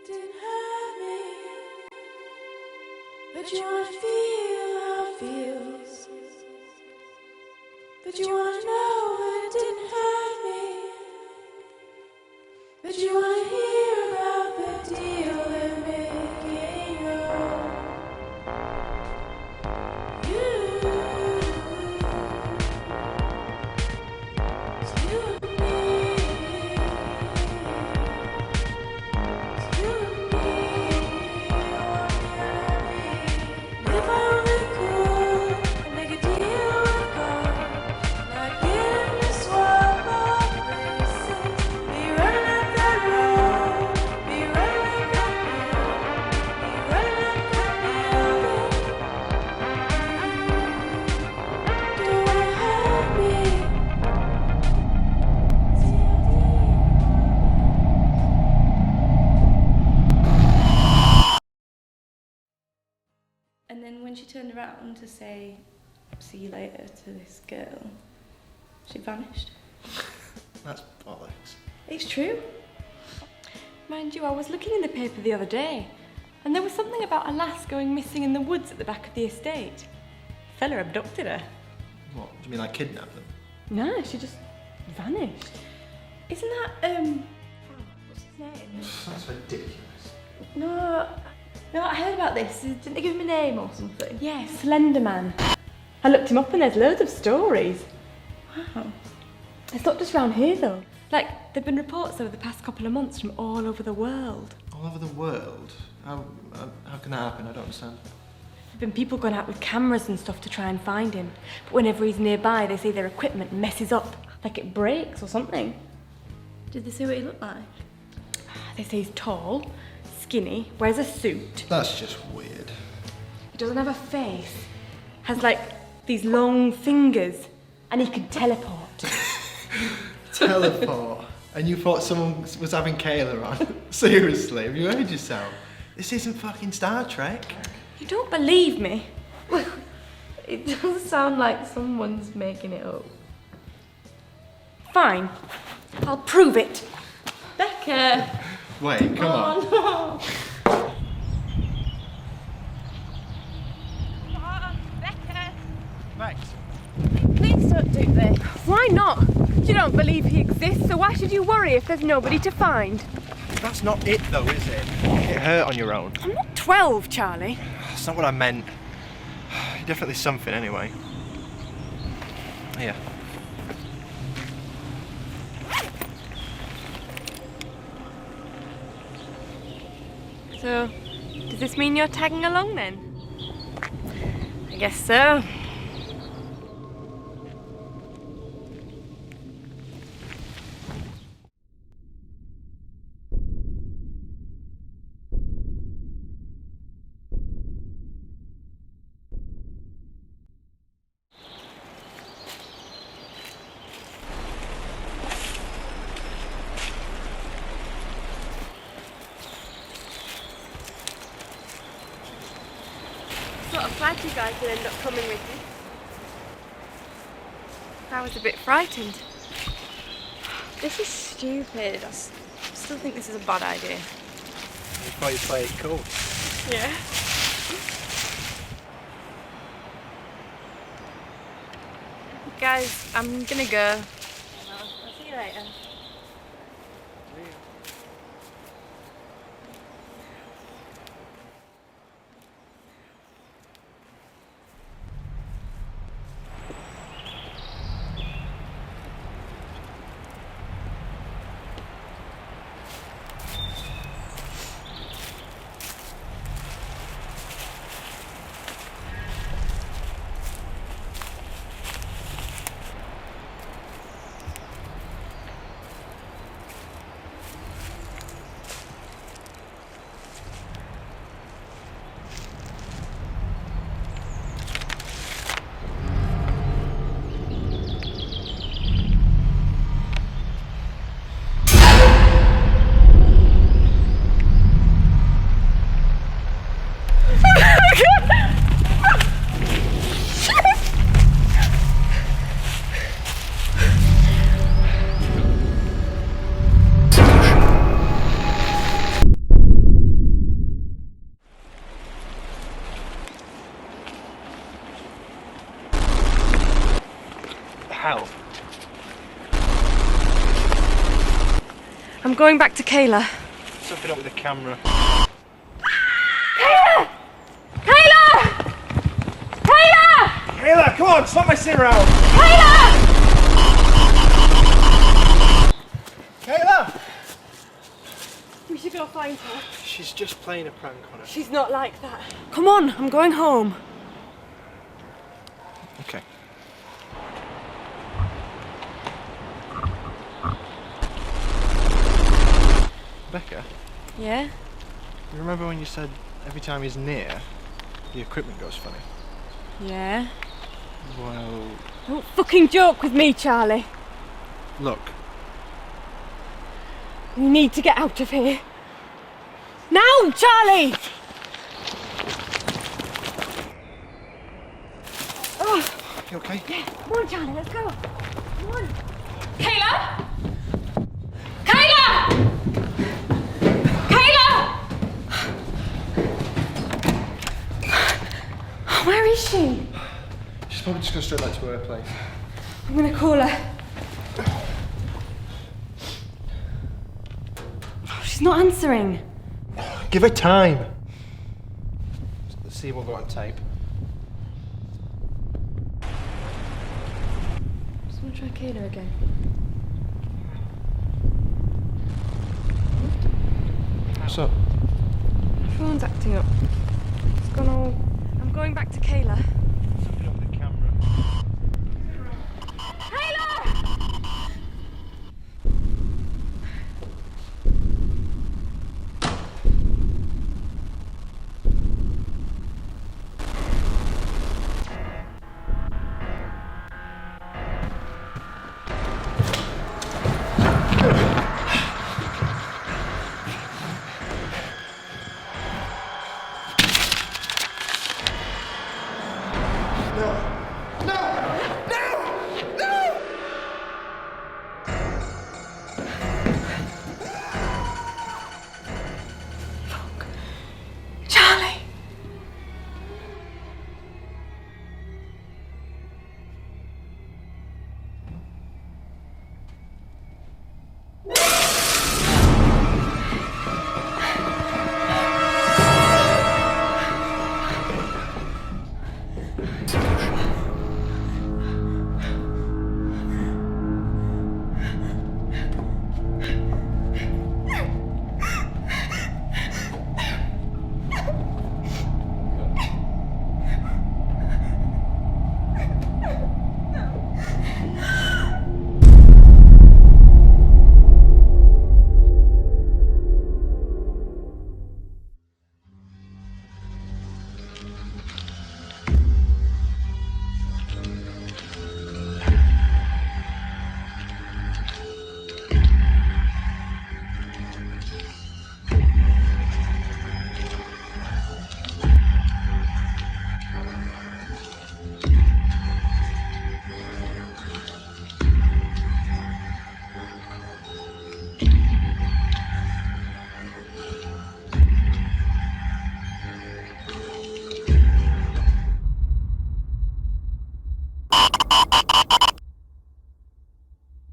didn't hurt me, but you wanna feel how it feels. But you wanna know it didn't hurt me, but you wanna hear about the deal they're making. You, it's you and me, it's you and me, if I only could make a deal with God, like give me swap all places, be running up that road, be running up that hill, be running up that building. Don't wanna hurt me. And then when she turned around to say, see you later to this girl, she vanished. That's bollocks. It's true. Mind you, I was looking in the paper the other day, and there was something about a lass going missing in the woods at the back of the estate. Fella abducted her. What, do you mean I kidnapped them? No, she just vanished. Isn't that, what's his name? That's ridiculous. No, I heard about this. Didn't they give him a name or something? Yeah, Slenderman. I looked him up and there's loads of stories. Wow. It's not just round here though. Like, there've been reports over the past couple of months from all over the world. All over the world? How can that happen? I don't understand. There've been people going out with cameras and stuff to try and find him. But whenever he's nearby, they say their equipment messes up, like it breaks or something. Did they say what he looked like? They say he's tall, skinny, wears a suit. That's just weird. He doesn't have a face. Has like these long fingers, and he can teleport. Teleport? And you thought someone was having Kayla on? Seriously, have you heard yourself? This isn't fucking Star Trek. You don't believe me? It does sound like someone's making it up. Fine, I'll prove it. Becca! Wait, come on. Oh Right. no! Please don't do this. Why not? You don't believe he exists, so why should you worry if there's nobody to find? That's not it though, is it? Get hurt on your own. I'm not 12, Charlie. That's not what I meant. You're definitely something anyway. Here. So, does this mean you're tagging along then? I guess so. Sort of glad you guys will end up coming with me. I was a bit frightened. This is stupid. I still think this is a bad idea. You thought you'd play it cool. Yeah. Guys, I'm gonna go. I'll see you later. going back to Kayla. Suck it up with the camera. Kayla! Kayla! Kayla! Kayla, come on, stop messing around! Kayla! Kayla! We should go find her. She's just playing a prank on us. She's not like that. Come on, I'm going home. Okay. Becca, Yeah? you remember when you said every time he's near, the equipment goes funny? Yeah. Well, Don't fucking joke with me, Charlie. look, We need to get out of here. Now, Charlie! you okay? Come on, Charlie, let's go. Come on. Kayla! Kayla! Kayla! Where is she? She's probably just going straight back to her place. I'm gonna call her. She's not answering. Give her time. Let's see what we've got on tape. Just wanna try Kayla again. What's up? My phone's acting up. It's gone all... I'm going back to Kayla.